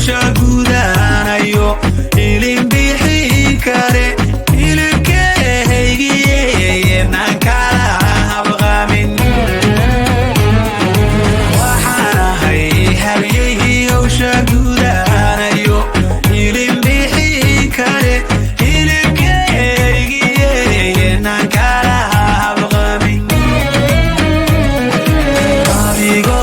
hawsha gudanayo ilin bixin kare hilibkeygiye naan kala habqamin waxaan ahay habyeyhi hawsha gudanayo ilin bixin kare hilibkeygiye naan kala habqamin abigo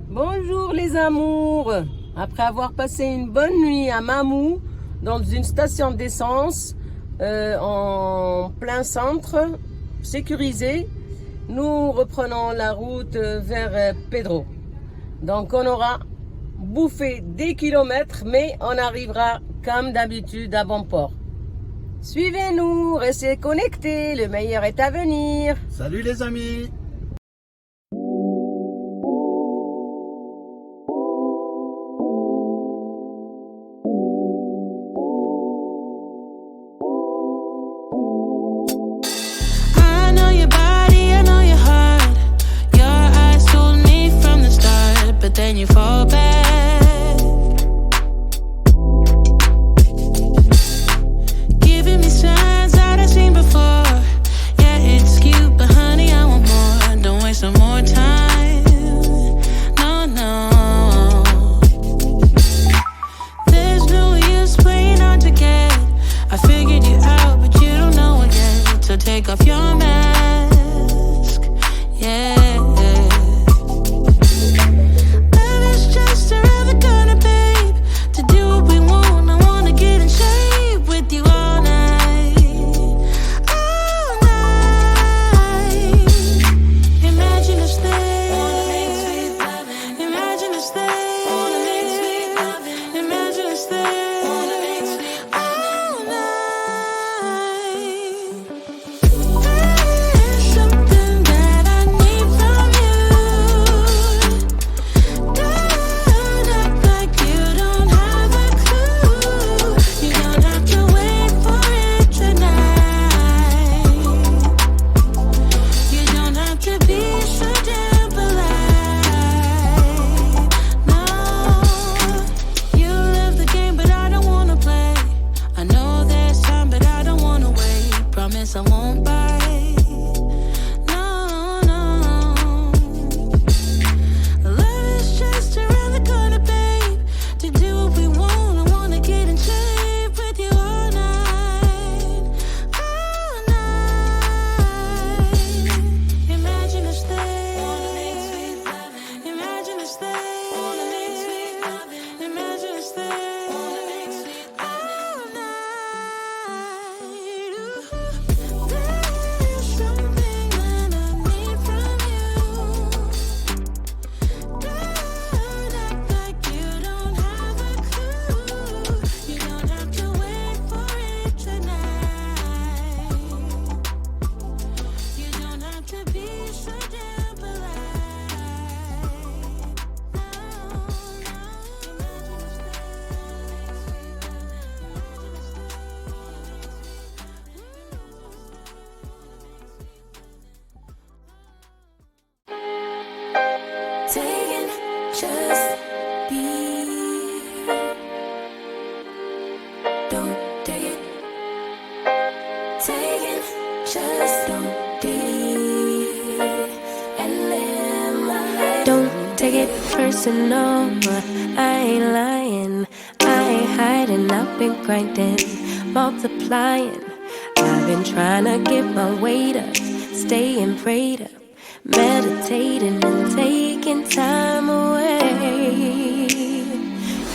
Bonjour les amours. Après avoir passé une bonne nuit à Mamou, dans une station d'essence en plein centre, sécurisé, nous reprenons la route vers Pedro. Donc on aura bouffé des kilomètres, mais on arrivera comme d'habitude à bon port. Suivez-nous, restez connectés, le meilleur est à venir. Salut les amis. Then you fall back, giving me signs that I've seen before. Yeah, it's cute, but honey, I want more. Don't waste no more time. No, no. There's no use playing hard to get. I figured you out, but you don't know it yet. So take off your mask. Yeah. I won't bite. No, no. Love is just around the corner, babe. To do what we want, I wanna get in shape with you all night. All night. Imagine us there. Imagine us there. Imagine us there. Taking just be. Don't take it. Taking just don't be. And live my life. Don't take it personal. personal, but I ain't lying. I ain't hiding, I've been grinding, multiplying. I've been trying to get my weight up, staying prayed up, meditating and taking time away.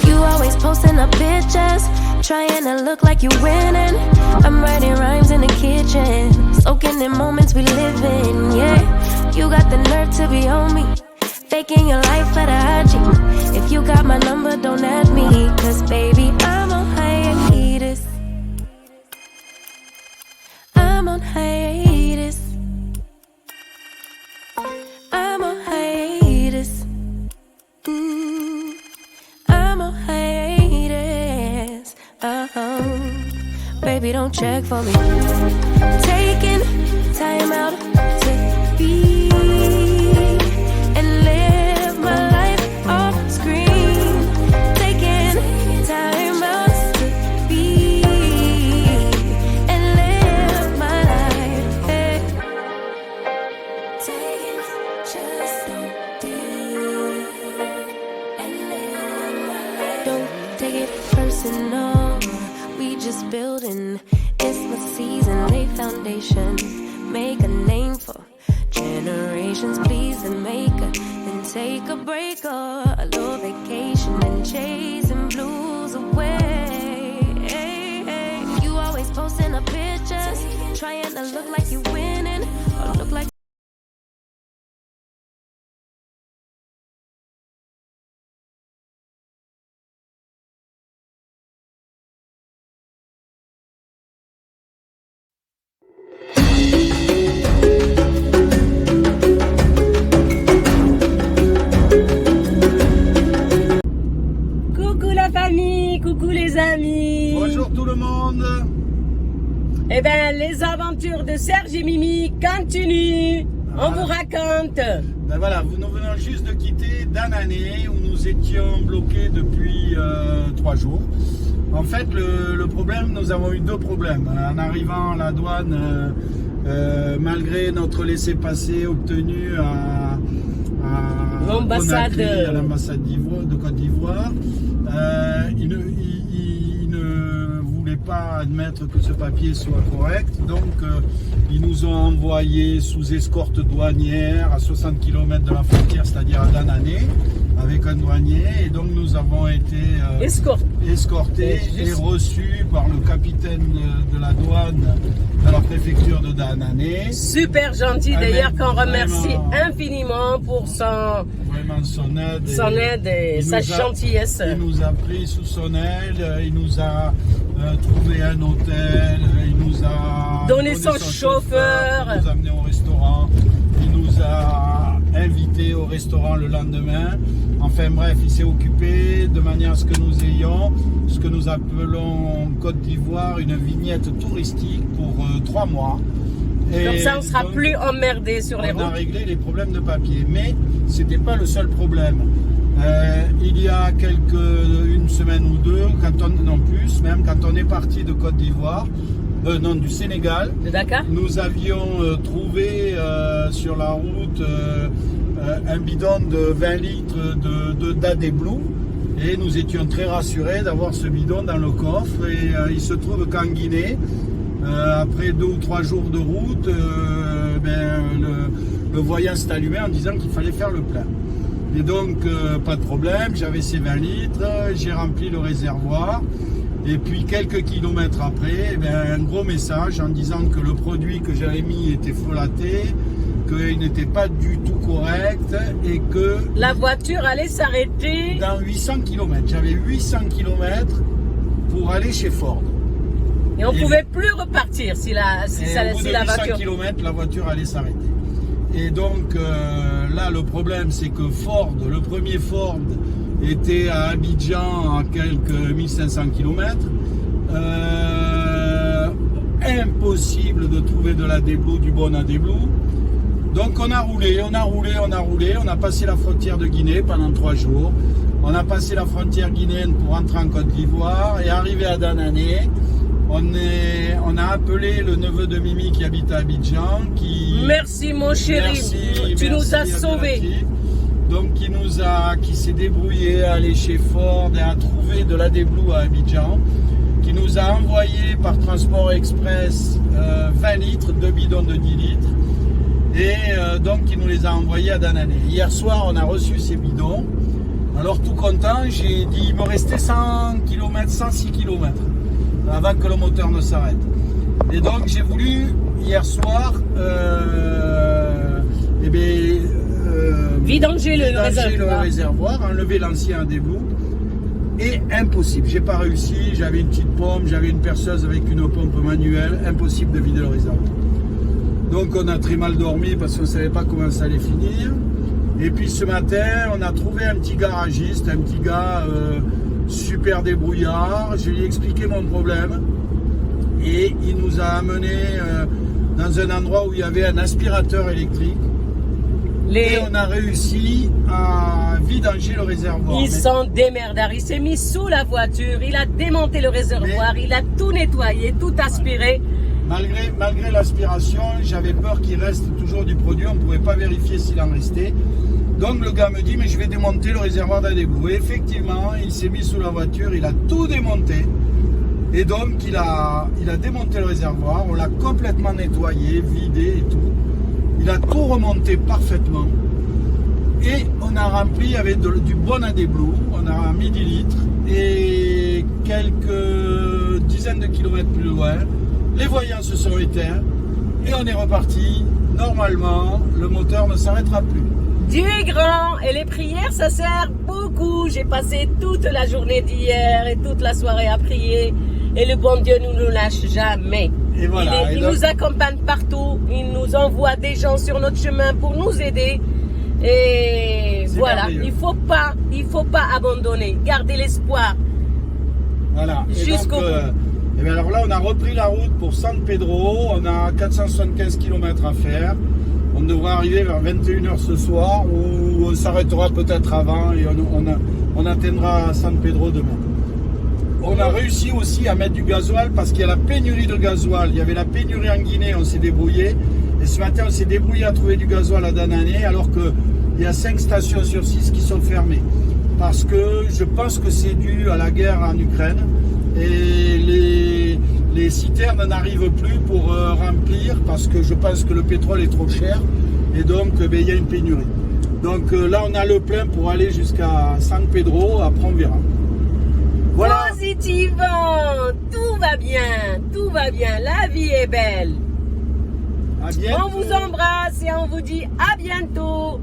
You always posting up pictures, trying to look like you winning. I'm writing rhymes in the kitchen, soaking in moments we live in, yeah. You got the nerve to be on me, faking your life for the IG. If you got my number, don't add me, cause baby, I'm on hiatus. I'm on hiatus. I'm on hiatus. I'm on hiatus. Baby, don't check for me. Taking time out to be and live my life off screen. Taking time out to be and live my life. Hey. Taking just so deep and live my life. Don't take it personal. We just building. It's my season, lay foundation. Make a name for generations, please and make a then take a break or a little vacation and chasing blues away. You always posting up pictures, trying to look like you winning or look like Coucou la famille, coucou les amis. Bonjour tout le monde. Eh bien, les aventures de Serge et Mimi continuent. On vous raconte. Ben voilà, nous venons juste de quitter Danané où nous étions bloqués depuis 3 jours. En fait, le problème, nous avons eu 2 problèmes. En arrivant à la douane, malgré notre laissez-passer obtenu à l'ambassade Conakry, à l'ambassade de Côte d'Ivoire, ils ne voulaient pas admettre que ce papier soit correct, donc ils nous ont envoyés sous escorte douanière à 60 km de la frontière, c'est-à-dire à Danané, avec un douanier, et donc nous avons été escortés et reçus par le capitaine de la douane de la préfecture de Danané. Super gentil d'ailleurs, qu'on remercie vraiment, infiniment pour son aide et sa gentillesse. Il nous a pris sous son aile, il nous a trouvé un hôtel, il nous a donné son chauffeur, il nous a amené au restaurant, il nous a invités au restaurant le lendemain. Enfin bref, il s'est occupé de manière à ce que nous ayons ce que nous appelons en Côte d'Ivoire une vignette touristique pour 3 mois. Et comme ça, on sera donc, plus emmerdé sur les routes. On a réglé les problèmes de papier, mais c'était pas le seul problème. Il y a une semaine ou 2, non plus, même quand on est parti de Côte d'Ivoire, du Sénégal, de Dakar, nous avions trouvé sur la route un bidon de 20 litres d'AD Blue, et nous étions très rassurés d'avoir ce bidon dans le coffre. Et il se trouve qu'en Guinée, après 2 ou 3 jours de route, le voyant s'est allumé en disant qu'il fallait faire le plein. Et donc, pas de problème, j'avais ces 20 litres, j'ai rempli le réservoir. Et puis, quelques kilomètres après, un gros message en disant que le produit que j'avais mis était folâté, qu'il n'était pas du tout correct et que la voiture allait s'arrêter dans 800 km. J'avais 800 km pour aller chez Ford. Et on ne pouvait plus repartir si la voiture... km, la voiture allait s'arrêter. Et donc là, le problème, c'est que Ford, le premier Ford, était à Abidjan à quelques 1500 km. Impossible de trouver de l'AD Blue, du bon AD Blue. Donc on a roulé, on a passé la frontière de Guinée pendant 3 jours. On a passé la frontière guinéenne pour rentrer en Côte d'Ivoire et arrivé à Danané, on a appelé le neveu de Mimi qui habite à Abidjan. Merci mon chéri, tu nous as sauvés. donc qui s'est débrouillé à aller chez Ford et à trouver de la Blue à Abidjan, qui nous a envoyé par transport express 20 litres, 2 bidons de 10 litres, et donc qui nous les a envoyés à Danané. Hier soir, on a reçu ces bidons. Alors tout content, j'ai dit il me restait 100 km, 106 km avant que le moteur ne s'arrête. Et donc j'ai voulu hier soir vidanger le réservoir, enlever l'ancien Blue. Et impossible, j'ai pas réussi, j'avais une petite pompe, j'avais une perceuse avec une pompe manuelle, impossible de vider le réservoir. Donc on a très mal dormi parce qu'on ne savait pas comment ça allait finir. Et puis ce matin, on a trouvé un petit garagiste, un petit gars super débrouillard. Je lui ai expliqué mon problème et il nous a amenés dans un endroit où il y avait un aspirateur électrique. Et on a réussi à vidanger le réservoir. Ils sont démerdards. Il s'est mis sous la voiture, il a démonté le réservoir, il a tout nettoyé, tout aspiré. Malgré l'aspiration, j'avais peur qu'il reste toujours du produit. On ne pouvait pas vérifier s'il en restait. Donc le gars me dit, mais je vais démonter le réservoir d'Adebou. Et effectivement, il s'est mis sous la voiture, il a tout démonté. Et donc il a démonté le réservoir, on l'a complètement nettoyé, vidé et tout. Il a tout remonté parfaitement. Et on a rempli avec du bon Adebou. On a mis 10 litres. Et quelques dizaines de kilomètres plus loin, les voyants se sont éteints et on est reparti. Normalement, le moteur ne s'arrêtera plus. Dieu est grand et les prières, ça sert beaucoup. J'ai passé toute la journée d'hier et toute la soirée à prier et le bon Dieu ne nous lâche jamais. Et voilà, il nous accompagne partout, il nous envoie des gens sur notre chemin pour nous aider. Et voilà, il faut pas abandonner, garder l'espoir. Voilà. Jusqu'au bout. Et bien alors là, on a repris la route pour San Pedro. On a 475 km à faire. On devrait arriver vers 21h ce soir ou on s'arrêtera peut-être avant et on atteindra San Pedro demain. On a réussi aussi à mettre du gasoil parce qu'il y a la pénurie de gasoil. Il y avait la pénurie en Guinée, on s'est débrouillé. Et ce matin, on s'est débrouillé à trouver du gasoil à Danané alors qu'il y a 5 stations sur 6 qui sont fermées. Parce que je pense que c'est dû à la guerre en Ukraine. Et les citernes n'arrivent plus pour remplir parce que je pense que le pétrole est trop cher et donc il y a une pénurie. Donc là on a le plein pour aller jusqu'à San Pedro, après on verra. Voilà. Positivement, tout va bien, la vie est belle. À bientôt. On vous embrasse et on vous dit à bientôt.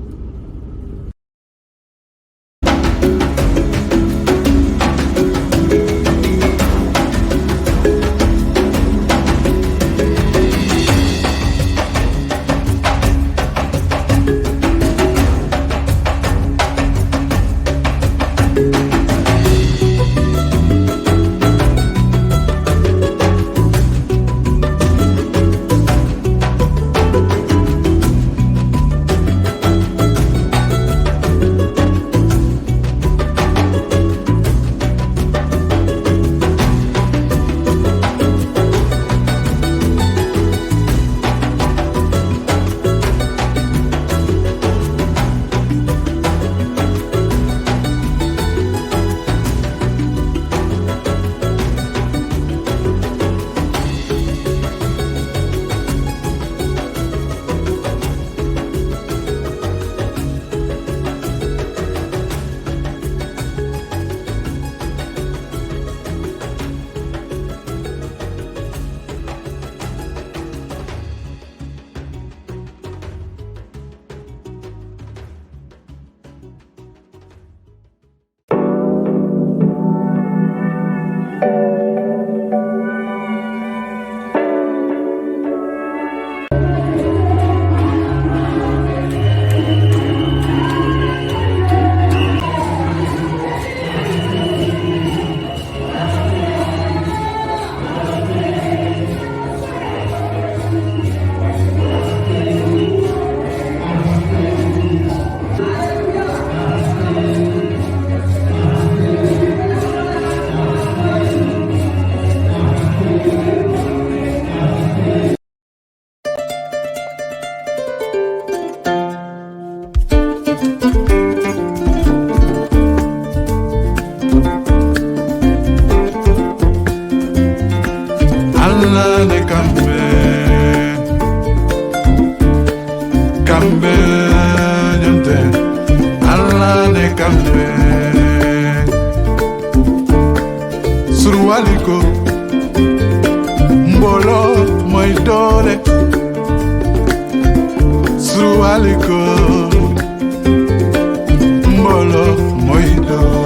Allah de Kambe, Kambe Jante, Allah de Kambe, Surwaliko, Mbolo Moidole, Surwaliko, Mbolo Moidole.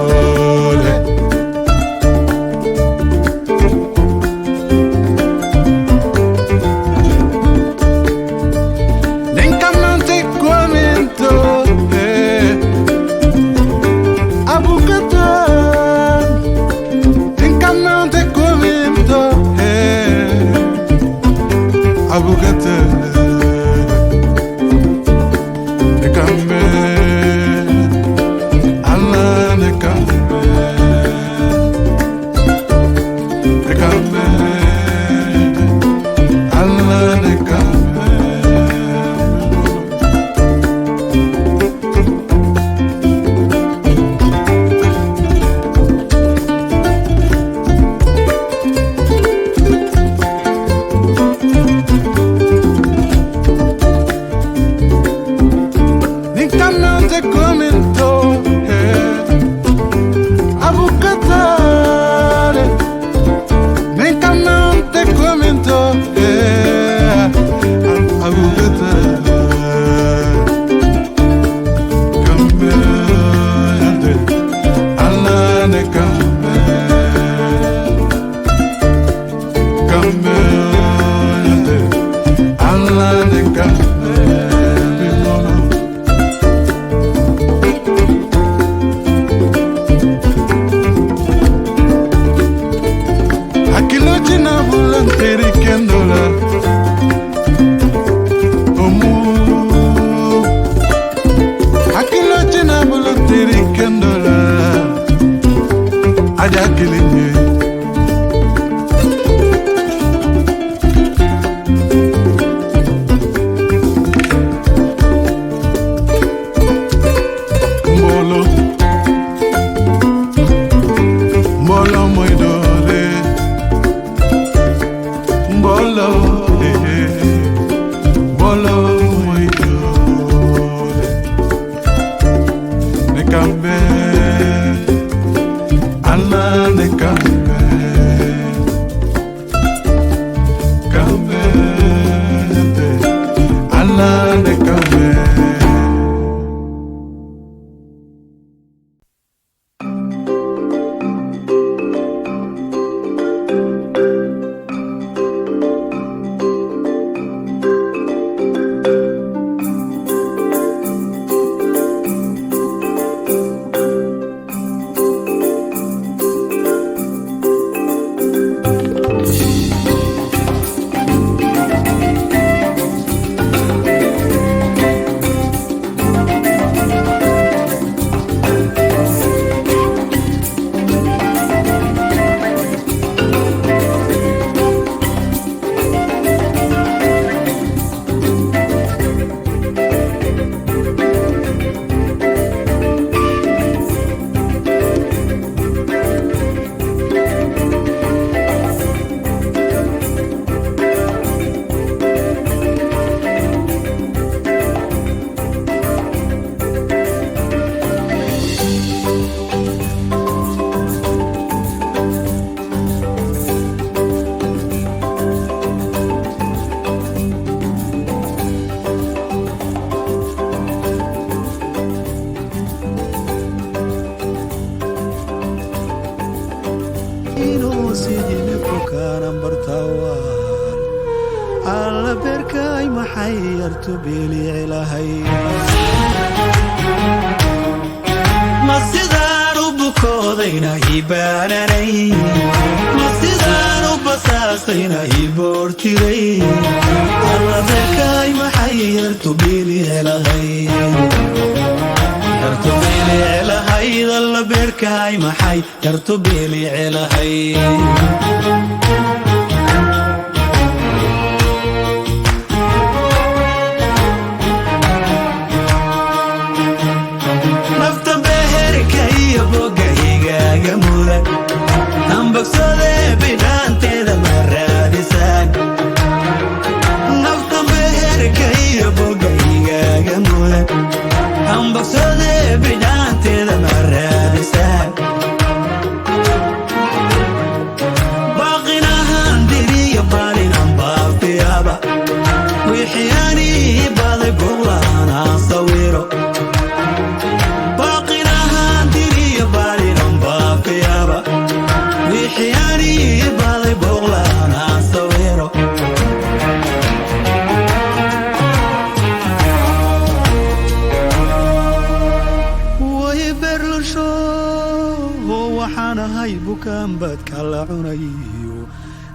Bogsode bidhaanteeda ma raadisa waxaan ahay bukaan baadka la cunayo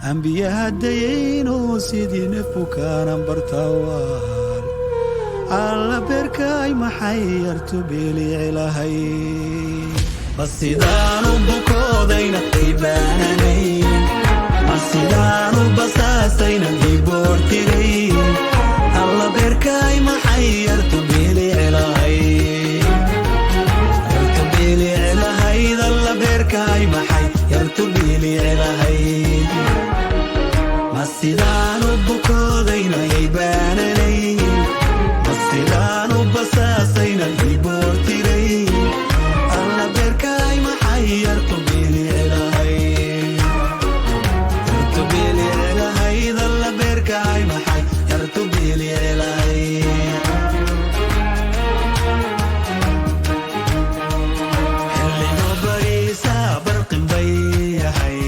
ambiya haddayayno sidii neef bukaanan bartawaal alla beerkaay maxay yartu beelici lahay bas sidaanu bukoodayna qaybaananayn bas sidaanu basaasayna iboortirayn alla beerkaay maxay yartu beelici lahay yartu beelici lahayd alla beerkaay maxay yartu beelici lahayd ma sidaanu bukoodayna qaybaananayn ma sidaanu basaasayna iboortirayn alla beerkaay maxay yartu beelici lahayd yartu beelici lahayd alla beerkaay maxay yartu beelici lahayd xilligo bariisa barqin bay yahay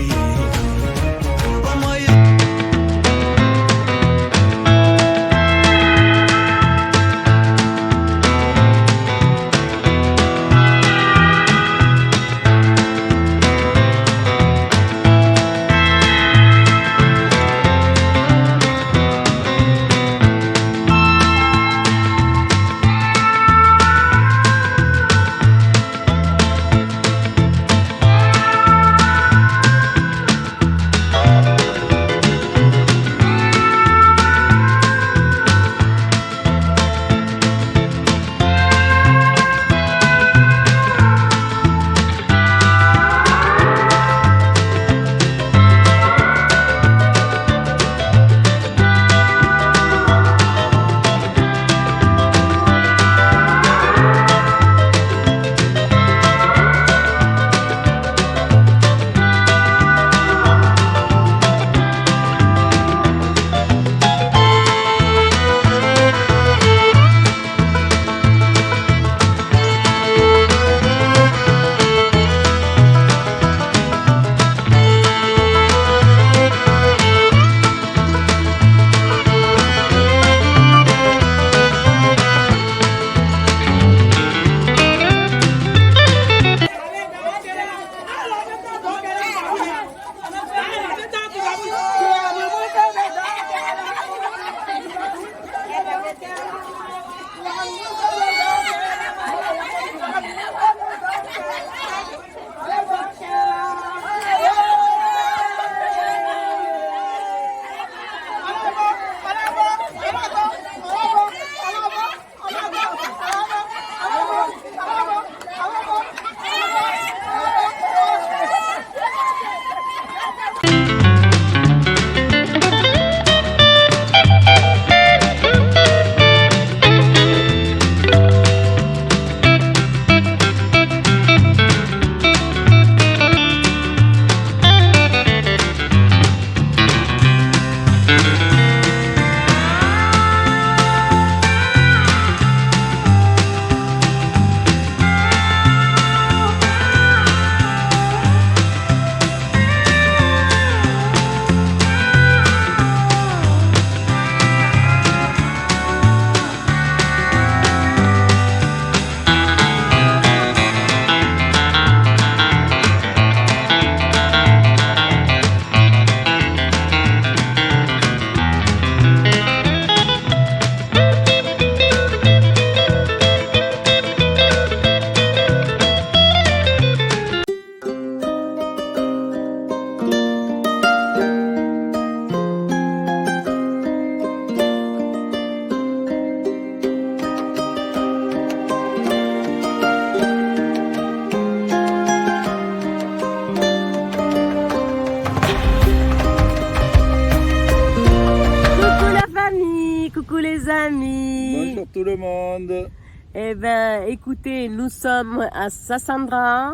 Bonjour tout le monde. Eh ben, écoutez, nous sommes à Sassandra,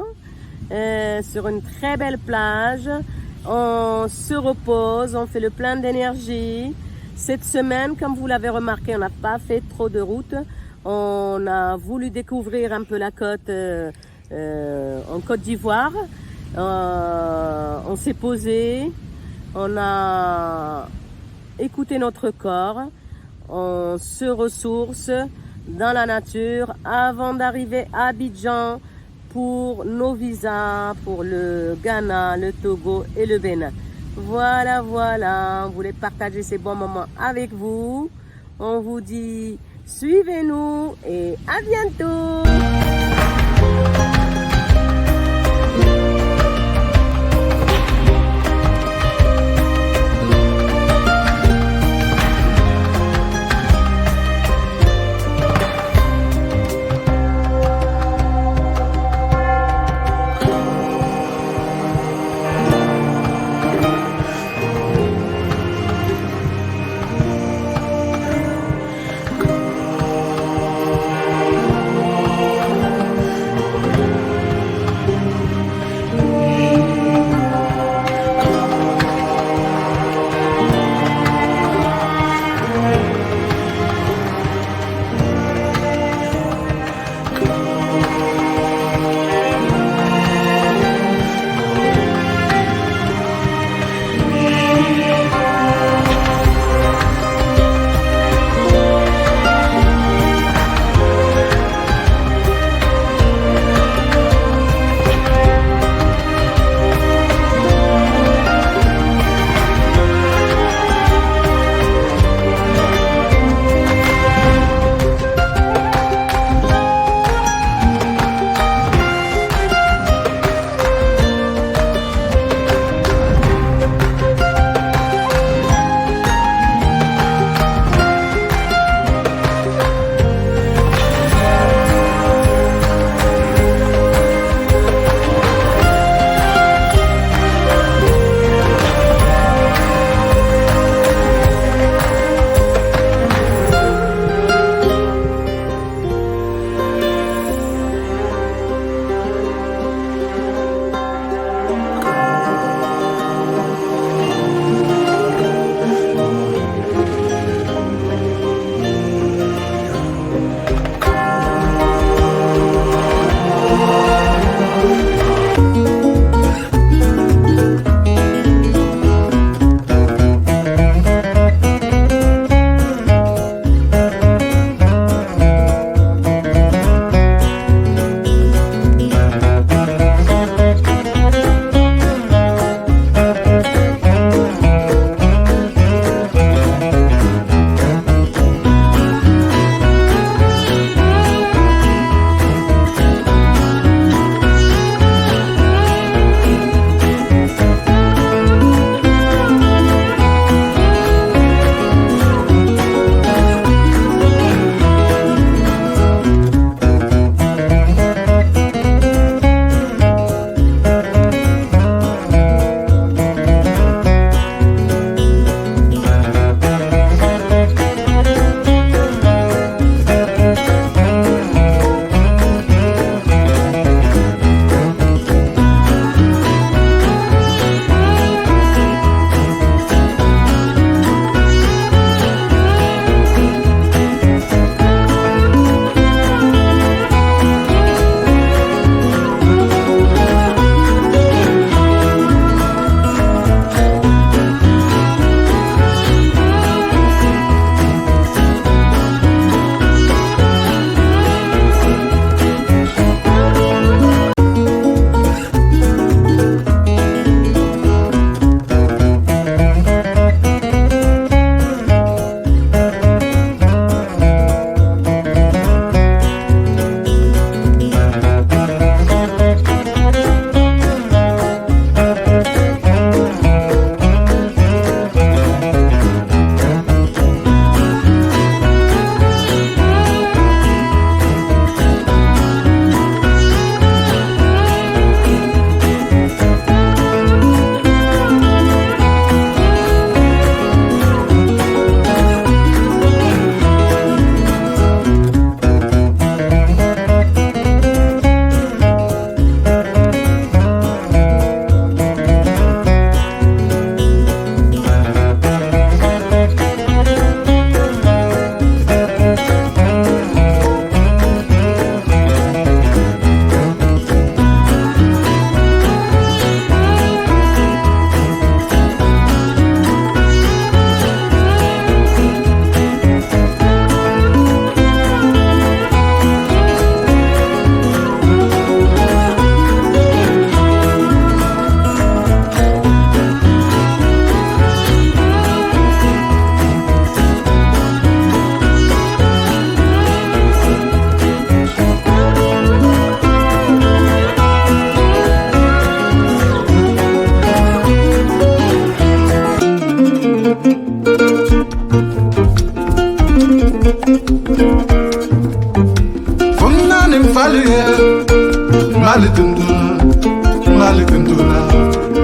sur une très belle plage. On se repose, on fait le plein d'énergie. Cette semaine, comme vous l'avez remarqué, on n'a pas fait trop de route. On a voulu découvrir un peu la côte en Côte d'Ivoire. On s'est posé, on a écouté notre corps, on se ressource dans la nature avant d'arriver à Abidjan pour nos visas pour le Ghana, le Togo et le Bénin. Voilà, voilà, on voulait partager ces bons moments avec vous. On vous dit suivez-nous et à bientôt.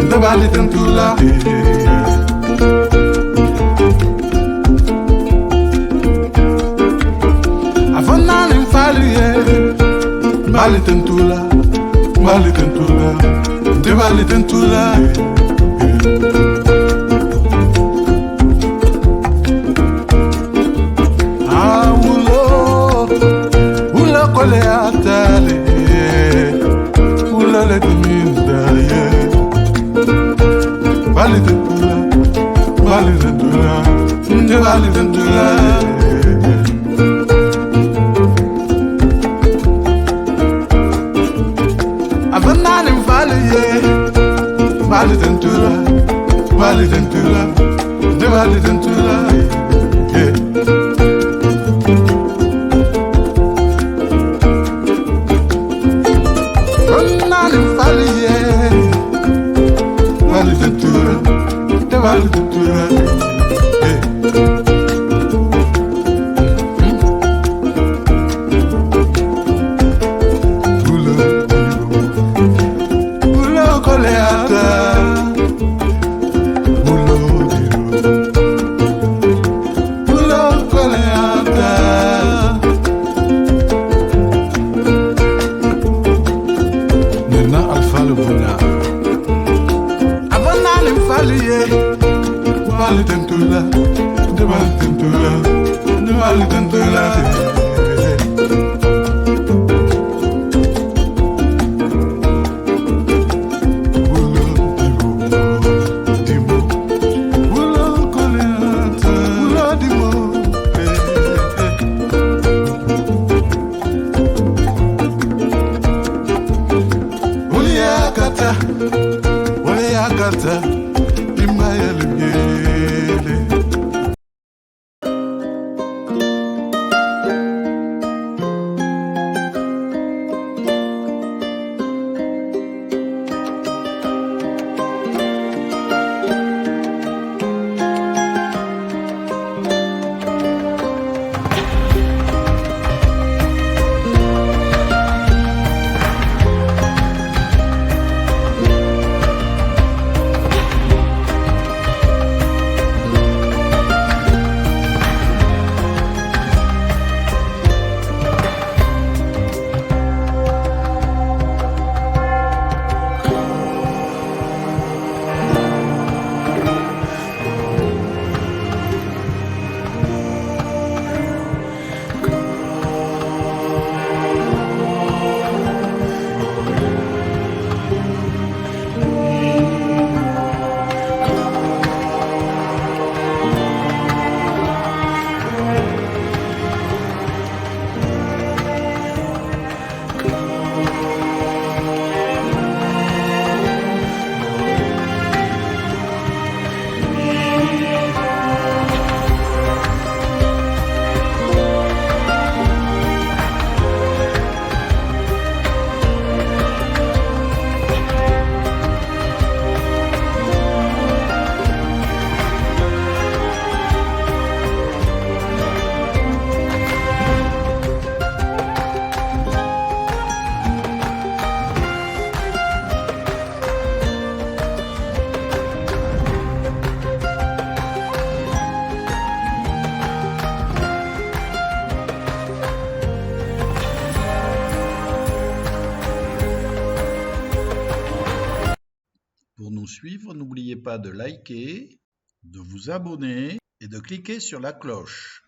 de bali tentula. Afana nim fali bali tentula, de bali tentula. Kole atale, ulale diminda ye. Bali dentula, nje bali dentula. Avanani mvali ye, bali dentula, nje bali dentula. Pour nous suivre, n'oubliez pas de liker, de vous abonner et de cliquer sur la cloche.